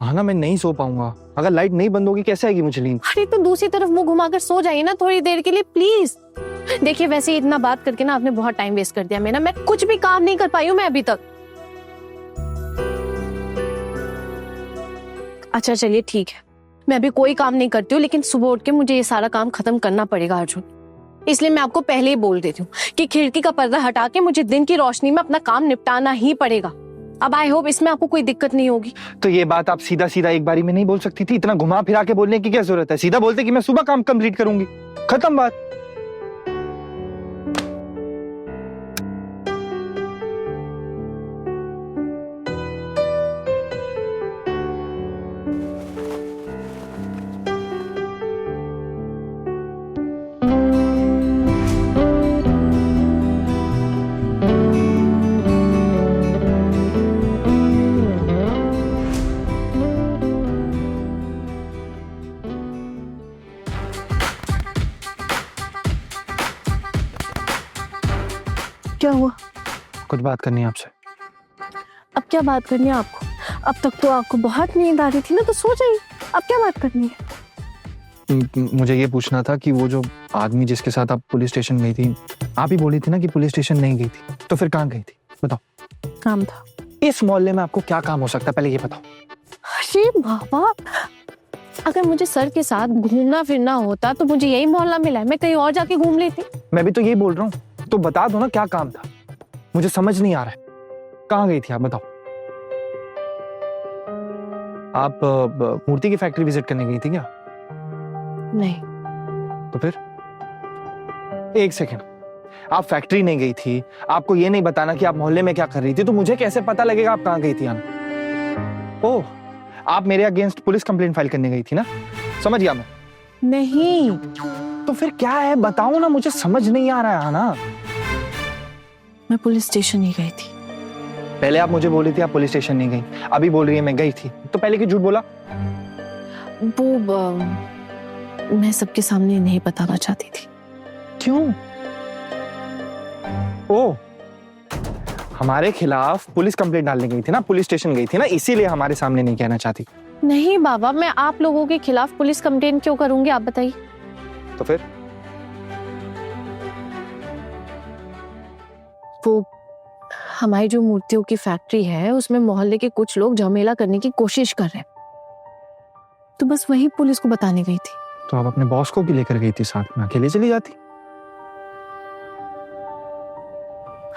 हाँ ना, मैं नहीं सो पाऊंगा। अगर लाइट नहीं बंद होगी कैसे आएगी मुझे नींद? अरे तो दूसरी तरफ मुंह घुमाकर सो जाइए ना थोड़ी देर के लिए प्लीज। देखिए वैसे ही इतना बात करके ना आपने बहुत टाइम वेस्ट कर दिया मेरा। मैं कुछ भी काम नहीं कर पाई हूँ मैं अभी तक। अच्छा चलिए ठीक है, मैं अभी कोई काम नहीं करती हूँ, लेकिन सुबह उठ के मुझे ये सारा काम खत्म करना पड़ेगा अर्जुन। इसलिए मैं आपको पहले ही बोल देती हूँ कि खिड़की का पर्दा हटा के मुझे दिन की रोशनी में अपना काम निपटाना ही पड़ेगा। अब आई होप इसमें आपको कोई दिक्कत नहीं होगी। तो ये बात आप सीधा सीधा एक बारी में नहीं बोल सकती थी? इतना घुमा फिरा के बोलने की क्या जरूरत है? सीधा बोलते कि मैं सुबह काम कंप्लीट करूंगी, खत्म बात। क्या हुआ? कुछ बात करनी है आपसे। अब क्या बात करनी है आपको? अब तक तो आपको बहुत नींद आ रही थी ना, तो सो जाइए। अब क्या बात करनी है? मुझे ये पूछना था कि वो जो आदमी जिसके साथ आप पुलिस स्टेशन गई थी, आप ही बोली थी ना कि पुलिस स्टेशन नहीं गई थी, तो फिर कहाँ गई थी बताओ? काम था। इस मोहल्ले में आपको क्या काम हो सकता है पहले ये बताओ। अरे बाबा, अगर मुझे सर के साथ घूमना फिरना होता तो मुझे यही मोहल्ला मिला है, मैं कहीं और जाके घूम लेती। मैं भी तो यही बोल रहा हूँ, तो बता दो ना क्या काम था, मुझे समझ नहीं आ रहा है। कहाँ गई थी आप बताओ। आप मूर्ति की फैक्ट्री विजिट करने गई थी क्या? नहीं। तो फिर? एक सेकेंड, आप फैक्ट्री नहीं गई थी, आपको ये नहीं बताना कि आप मोहल्ले में क्या कर रही थी, तो मुझे कैसे पता लगेगा आप कहाँ गई थी? आना, ओह, आप मेरे अगेंस्ट पुलिस कंप्लेंट फाइल करने गई थी ना, समझ गया मैं। नहीं। तो फिर क्या है बताओ ना, मुझे समझ नहीं आ रहा है ना। मैं पुलिस स्टेशन ही गई थी। पहले आप मुझे बोली थी आप पुलिस स्टेशन नहीं गई, अभी बोल रही है मैं गई थी, तो पहले क्यों झूठ बोला? वो मैं सबके सामने नहीं बताना चाहती थी। क्यों? ओ, हमारे खिलाफ पुलिस कंप्लेंट डालने गई थी ना, पुलिस स्टेशन गई थी ना, इसीलिए हमारे सामने नहीं कहना चाहती। नहीं बाबा, मैं आप लोगों के खिलाफ पुलिस कंप्लेंट क्यों करूंगी, आप बताइए। तो फिर? वो हमारी जो मूर्तियों की फैक्ट्री है उसमें मोहल्ले के कुछ लोग झमेला करने की कोशिश कर रहे हैं, तो बस वही पुलिस को बताने गई थी। तो आप अपने बॉस को भी लेकर गई थी साथ में, अकेले चली जाती?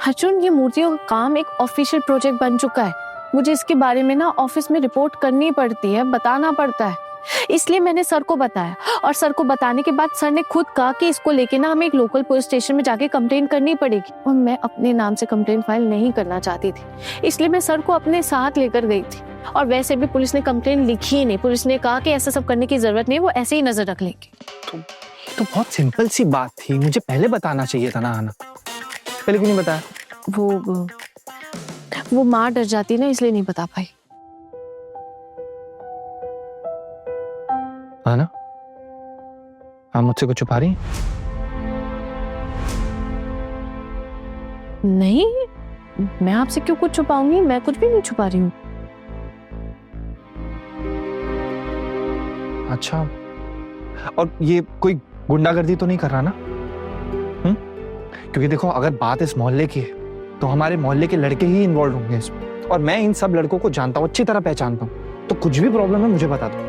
अर्जुन, ये मूर्तियों का काम एक ऑफिशियल प्रोजेक्ट बन चुका है। मुझे इसके बारे में ना ऑफिस में रिपोर्ट करनी पड़ती है, बताना पड़ता है, इसलिए मैंने सर को बताया। और सर को बताने के बाद सर ने खुद कहा कि इसको लेके ना हमें एक लोकल पुलिस स्टेशन में जाके कंप्लेन करनी पड़ेगी। और मैं अपने नाम से कंप्लेन फाइल नहीं करना चाहती थी, इसलिए मैं सर को अपने साथ लेकर गई थी। और वैसे भी पुलिस ने कंप्लेन लिखी ही नहीं, पुलिस ने कहा कि ऐसा सब करने की जरूरत नहीं, वो ऐसे ही नजर रख लेंगे। तो बहुत सिंपल सी बात थी, मुझे पहले बताना चाहिए था ना आना, पहले क्यों नहीं बताया? वो माँ डर जाती ना, इसलिए नहीं बता पाई। हाँ ना, आप मुझसे कुछ छुपा रही? नहीं, मैं आपसे क्यों कुछ छुपाऊंगी, मैं कुछ भी नहीं छुपा रही हूँ। अच्छा, और ये कोई गुंडागर्दी तो नहीं कर रहा ना? क्योंकि देखो, अगर बात इस मोहल्ले की है तो हमारे मोहल्ले के लड़के ही इन्वॉल्व होंगे इसमें, और मैं इन सब लड़कों को जानता हूँ, अच्छी तरह पहचानता हूँ, तो कुछ भी प्रॉब्लम है मुझे बता दो।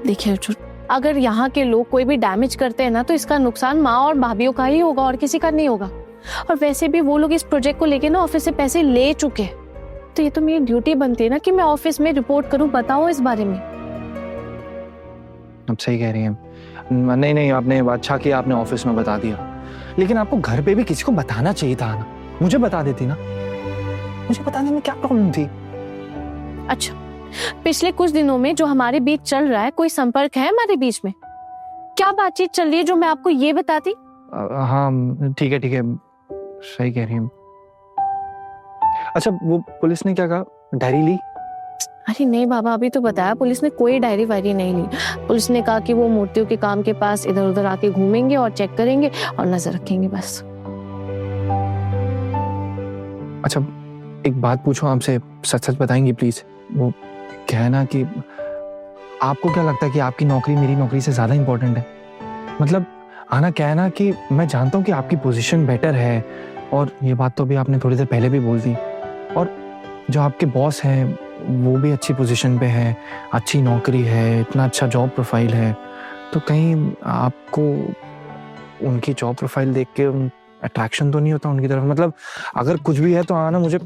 देखिए अर्जुन, अगर यहाँ के लोग कोई भी डैमेज करते हैं ना, तो इसका नुकसान माँ और भाभीियों का ही होगा और किसी का नहीं होगा। और वैसे भी वो लोग इस प्रोजेक्ट को लेके ना ऑफिस से पैसे ले चुके हैं, तो ये तो मेरी ड्यूटी बनती है ना कि मैं ऑफिस में रिपोर्ट करूँ, बताओ इस बारे में। अब सही कह रही हैं। नहीं, आपने अच्छा किया, आपने ऑफिस में बता दिया, लेकिन आपको घर पे भी किसी को बताना चाहिए था ना, मुझे बता देती ना, मुझे बताने में क्या प्रॉब्लम थी? अच्छा, पिछले कुछ दिनों में जो हमारे बीच चल रहा है, कोई संपर्क है हमारे बीच में? क्या बातचीत चल रही है जो मैं आपको ये बताती? हाँ ठीक है, सही कह रही हैं। अच्छा, वो पुलिस ने क्या कहा, डायरी ली? अरे नहीं बाबा, अभी तो बताया, पुलिस ने कोई डायरी वायरी नहीं ली। पुलिस ने कहा कि वो मूर्तियों के काम के पास इधर उधर आके घूमेंगे और चेक करेंगे और नजर रखेंगे बस। अच्छा, एक बात पूछूं आपसे, सच सच बताएंगी प्लीज? वो क्या है ना कि आपको क्या लगता है कि आपकी नौकरी मेरी नौकरी से ज्यादा इंपॉर्टेंट है? मतलब आना क्या है ना कि मैं जानता हूँ कि आपकी पोजीशन बेटर है, और ये बात तो अभी आपने थोड़ी देर पहले भी बोल दी, और जो आपके बॉस हैं वो भी अच्छी पोजीशन पे है, अच्छी नौकरी है, इतना अच्छा जॉब प्रोफाइल है, तो कहीं आपको उनकी जॉब प्रोफाइल देख के अट्रैक्शन तो नहीं होता उनकी तरफ? मतलब अगर कुछ भी है तो आना मुझे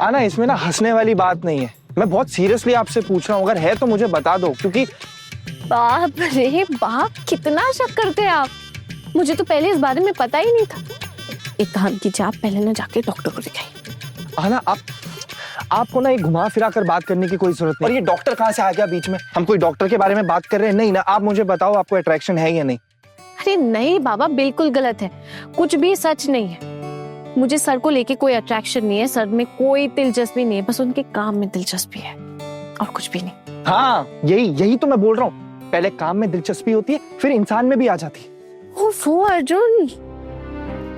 आना इसमें ना हंसने वाली बात नहीं है, मैं बहुत सीरियसली आपसे पूछ रहा हूँ, अगर है तो मुझे बता दो, क्योंकि बाप रे बाप, कितना शक करते हैं आप। मुझे तो पहले इस बारे में पता ही नहीं था। एक काम कीजिए, आप पहले ना जाके डॉक्टर को दिखाइए। आना आपको ना एक घुमा फिरा कर बात करने की कोई जरूरत नहीं। और ये डॉक्टर कहाँ से आ गया बीच में? हम कोई डॉक्टर के बारे में बात कर रहे हैं नहीं ना? आप मुझे बताओ आपको अट्रैक्शन है या नहीं? अरे नहीं बाबा, बिल्कुल गलत है, कुछ भी सच नहीं है। मुझे सर को लेके कोई अट्रैक्शन नहीं है, सर में कोई दिलचस्पी नहीं है, बस उनके काम में दिलचस्पी है और कुछ भी नहीं। हाँ, यही तो मैं बोल रहा हूँ, पहले काम में दिलचस्पी होती है फिर इंसान में भी आ जाती है। वो अर्जुन,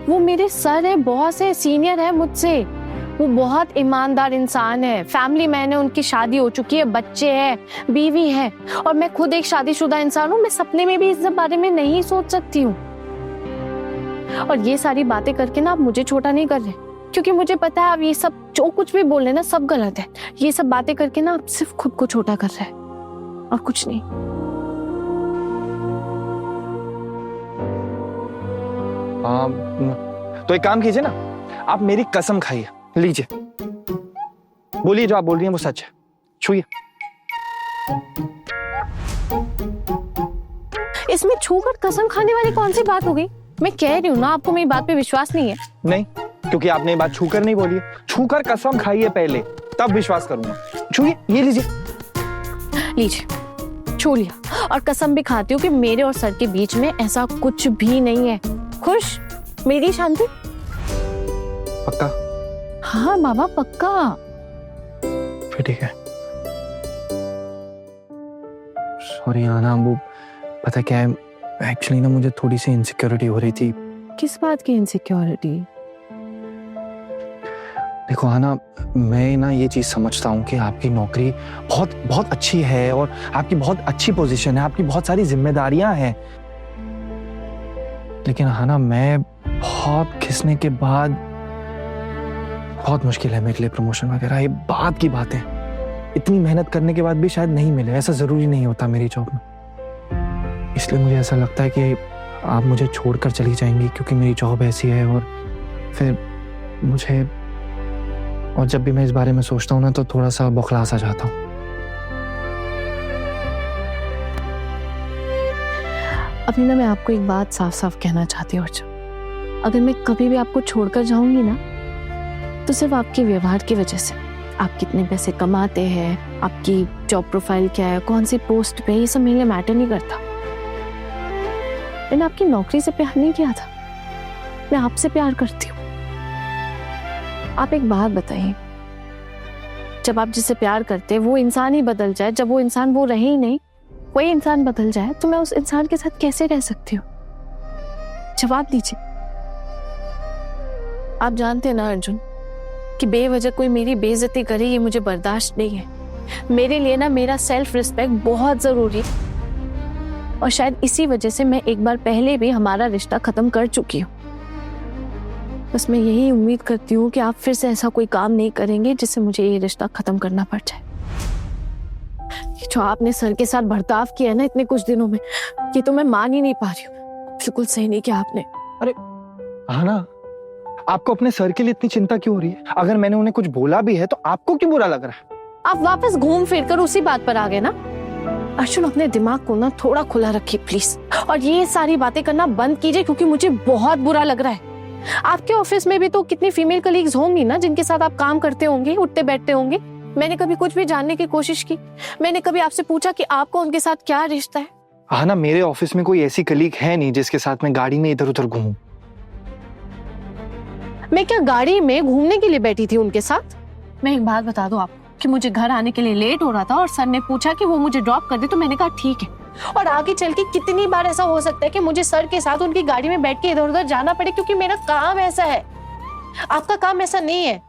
वो मेरे सर है, बॉस है, सीनियर है मुझसे। वो बहुत ईमानदार इंसान है, फैमिली मैन है, उनकी शादी हो चुकी है, बच्चे हैं, बीवी है, और मैं खुद एक शादीशुदा इंसान हूँ। मैं सपने में भी इस बारे में नहीं सोच सकती हूँ। और ये सारी बातें करके ना आप मुझे छोटा नहीं कर रहे, क्योंकि मुझे पता है आप ये सब जो कुछ भी बोल रहे हैं ना सब गलत है। ये सब बातें करके ना आप सिर्फ खुद को छोटा कर रहे हैं और कुछ नहीं। तो एक काम कीजिए ना, आप मेरी कसम खाइए, लीजिए, बोलिए जो आप बोल रही हैं वो सच है, छूइए। इसमें छूकर कसम खाने वाली कौन सी बात हो गई? मैं कह रही हूँ ना, आपको मेरी बात पे विश्वास नहीं है। नहीं, क्योंकि आपने ये बात छूकर नहीं बोली है। छूकर कसम खाइए पहले, तब विश्वास करूंगा। छूइए, ये लीजिए। लीजिए, छू लिया, और कसम भी खाती हूँ कि मेरे और सर के बीच में ऐसा कुछ भी नहीं है। खुश, मेरी शांति। पक्का? हाँ बाबा, पक्का। फिर ठीक है। सॉरी आना, वो पता क्या है, एक्चुअली ना मुझे थोड़ी सी इनसिक्योरिटी हो रही थी। किस बात की इनसिक्योरिटी? देखो आना, मैं ना ये चीज समझता हूँ कि आपकी नौकरी बहुत बहुत अच्छी है, और आपकी बहुत अच्छी पोजीशन है, आपकी बहुत सारी जिम्मेदारियां हैं, लेकिन आना मैं बहुत खिसने के बाद बहुत मुश्किल है मेरे लिए प्रमोशन वगैरह। ये बात की बात है, इतनी मेहनत करने के बाद भी शायद नहीं मिले, ऐसा जरूरी नहीं होता मेरी जॉब में। इसलिए मुझे ऐसा लगता है कि आप मुझे छोड़कर चली जाएंगी, क्योंकि मेरी जॉब ऐसी है, और फिर मुझे, और जब भी मैं इस बारे में सोचता हूँ ना तो थोड़ा सा बौखला सा जाता हूँ। अभी ना मैं आपको एक बात साफ साफ कहना चाहती हूँ अर्जुन, अगर मैं कभी भी आपको छोड़कर जाऊंगी ना तो सिर्फ आपके व्यवहार की वजह से। आप कितने पैसे कमाते हैं, आपकी जॉब प्रोफाइल क्या है, कौन सी पोस्ट पे, ये सब मेरे लिए मैटर नहीं करता। मैंने आपकी नौकरी से प्यार नहीं किया था, मैं आपसे प्यार करती हूँ। आप एक बात बताइए, जब आप जिससे प्यार करते हैं वो इंसान ही बदल जाए, जब वो इंसान वो रहे ही नहीं, कोई इंसान बदल जाए, तो मैं उस इंसान के साथ कैसे रह सकती हूँ? जवाब दीजिए। आप जानते हैं ना अर्जुन कि बेवजह कोई मेरी बेइज्जती करे ये मुझे बर्दाश्त नहीं है। मेरे लिए ना मेरा सेल्फ रिस्पेक्ट बहुत जरूरी है, और शायद इसी वजह से मैं एक बार पहले भी हमारा रिश्ता खत्म कर चुकी हूँ। बस मैं यही उम्मीद करती हूँ कि आप फिर से ऐसा कोई काम नहीं करेंगे जिससे मुझे ये रिश्ता खत्म करना पड़ जाए। जो आपने सर के साथ बर्ताव किया है ना इतने कुछ दिनों में, ये तो मैं मान ही नहीं पा रही हूँ। बिल्कुल सही नहीं किया आपने। अरे हाँ ना, आपको अपने सर के लिए इतनी चिंता क्यों हो रही है? अगर मैंने उन्हें कुछ बोला भी है तो आपको क्यों बुरा लग रहा है? आप वापस घूम फिर कर उसी बात पर आ गए ना। अर्जुन, अपने दिमाग को ना थोड़ा खुला रखिए प्लीज, और ये सारी बातें करना बंद कीजिए, क्योंकि मुझे बहुत बुरा लग रहा है। आपके ऑफिस में भी तो कितनी फीमेल कलीग्स होंगी ना जिनके साथ आप काम करते होंगे, उठते बैठते होंगे। मैंने कभी कुछ भी जानने की कोशिश की? मैंने कभी आपसे पूछा कि आपको उनके साथ क्या रिश्ता है? हाँ ना, मेरे ऑफिस में कोई ऐसी कलीग है नहीं जिसके साथ मैं गाड़ी में इधर उधर घूमूं। मैं क्या गाड़ी में घूमने के लिए बैठी थी उनके साथ? मैं एक बात बता दूं आपको कि मुझे घर आने के लिए लेट हो रहा था और सर ने पूछा कि वो मुझे ड्रॉप कर दे, तो मैंने कहा ठीक है। और आगे चल के कितनी बार ऐसा हो सकता है कि मुझे सर के साथ उनकी गाड़ी में बैठ के इधर उधर जाना पड़े, क्योंकि मेरा काम ऐसा है। आपका काम ऐसा नहीं है।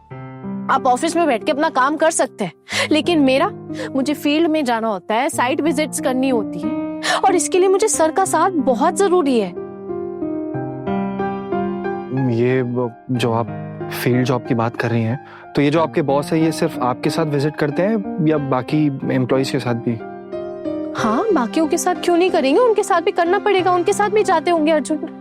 आप ऑफिस में बैठ के अपना काम कर सकते हैं, लेकिन मेरा, मुझे फील्ड में जाना होता है, साइट विजिट्स करनी होती है, और इसके लिए मुझे सर का साथ बहुत जरूरी है। ये जो आप फील्ड जॉब की बात कर रही हैं, तो ये जो आपके बॉस है ये सिर्फ आपके साथ विजिट करते हैं या बाकी एम्प्लॉइज के साथ भी? हाँ, बाकियों के साथ क्यों नहीं करेंगे, उनके साथ भी करना पड़ेगा, उनके साथ भी जाते होंगे अर्जुन।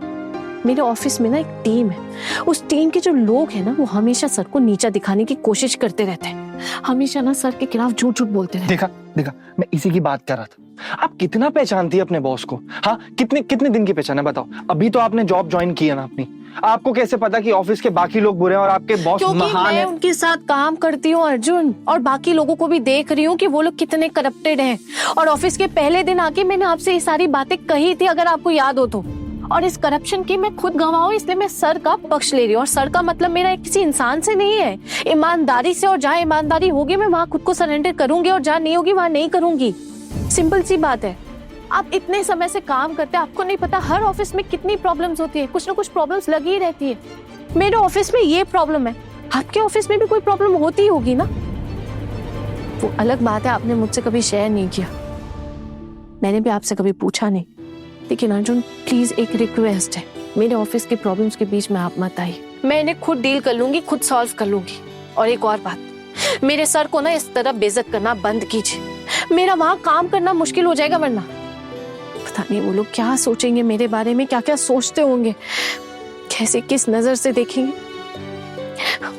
मेरे ऑफिस में ना एक टीम है, उस टीम के जो लोग हैं ना वो हमेशा सर को नीचा दिखाने की कोशिश करते रहते हैं, हमेशा ना सर के खिलाफ झूठ झूठ बोलते रहते हैं। देखा, मैं इसी की बात कर रहा था। आप कितना पहचानती है अपने बॉस को? हाँ, कितने दिन की पहचान है बताओ? अभी तो आपने जॉब ज्वाइन की है ना अपनी, आपको कैसे पता कि ऑफिस के बाकी लोग बुरे हैं और आपके बॉस महान मैं है? उनके साथ काम करती हूँ अर्जुन, और बाकी लोगों को भी देख रही हूँ कि वो लोग कितने करप्टेड हैं। और ऑफिस के पहले दिन आके मैंने आपसे ये सारी बातें कही थी, अगर आपको याद हो तो। और इस करप्शन की मैं खुद गवाह हूं, इसलिए मैं सर का पक्ष ले रही हूँ। और सर का मतलब मेरा किसी इंसान से नहीं है, ईमानदारी से। और जहाँ ईमानदारी होगी मैं वहां खुद को सरेंडर करूंगी, और जहाँ नहीं होगी वहां नहीं करूंगी। सिंपल सी बात है। आप इतने समय से काम करते हैं, आपको नहीं पता हर ऑफिस में कितनी प्रॉब्लम्स होती है, कुछ ना कुछ प्रॉब्लम्स लगी ही रहती है। मेरे ऑफिस में ये प्रॉब्लम है, आपके ऑफिस में भी कोई प्रॉब्लम होती होगी ना। वो अलग बात है, आपने मुझसे कभी शेयर नहीं किया, मैंने भी आपसे कभी पूछा नहीं। लेकिन अर्जुन प्लीज, एक रिक्वेस्ट है, मेरे ऑफिस के प्रॉब्लम्स के बीच में आप मत आइए। मैं इन्हें खुद डील कर लूंगी, खुद सॉल्व कर लूंगी। और एक और बात, मेरे सर को ना इस तरह बेइज्जत करना बंद कीजिए, मेरा वहां काम करना मुश्किल हो जाएगा। वरना पता नहीं वो लोग क्या सोचेंगे मेरे बारे में, क्या क्या सोचते होंगे, कैसे किस नजर से देखेंगे।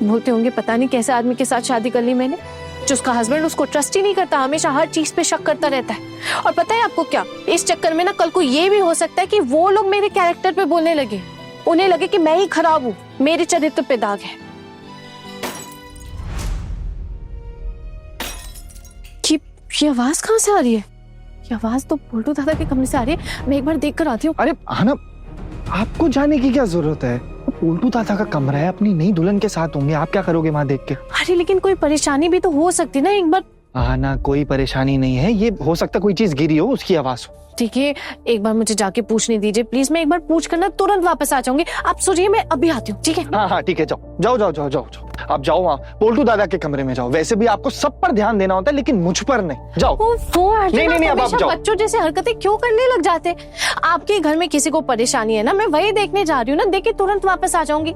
बोलते होंगे पता नहीं कैसे आदमी के साथ शादी कर ली मैंने, जो उसका हस्बैंड उसको ट्रस्ट ही नहीं करता, हमेशा हर चीज पे शक करता रहता है। और पता है आपको क्या, इस चक्कर में ना कल को ये भी हो सकता है कि वो लोग मेरे कैरेक्टर पे बोलने लगे, उन्हें लगे कि मैं ही खराब हूं, मेरे चरित्र पे दाग है। ये आवाज कहाँ से आ रही है? ये आवाज तो पोल्टू दादा के कमरे से आ रही है, मैं एक बार देख कर आती हूँ। अरे आना, आपको जाने की क्या जरूरत है? पोल्टू दादा का कमरा है, अपनी नई दुल्हन के साथ होंगे, आप क्या करोगे वहां देख के? अरे लेकिन कोई परेशानी भी तो हो सकती ना, एक बार। आना, कोई परेशानी नहीं है, ये हो सकता कोई चीज गिरी हो, उसकी आवाज हो। ठीक है, एक बार मुझे जाके पूछने दीजिए प्लीज, मैं एक बार पूछ कर ना तुरंत वापस आ जाऊंगी। आप सोचिए, मैं अभी आती हूँ, ठीक है? हाँ ठीक है, जाओ, आप जाओ वहाँ पोल्टू दादा के कमरे में जाओ। वैसे भी आपको सब पर ध्यान देना होता है, लेकिन मुझ पर नहीं। जाओ। नहीं, अब आप जाओ। बच्चों जैसे हरकतें क्यों करने लग जाते? आपके घर में किसी को परेशानी है ना, मैं वही देखने जा रही हूँ ना, देख के तुरंत वापस आ जाऊंगी।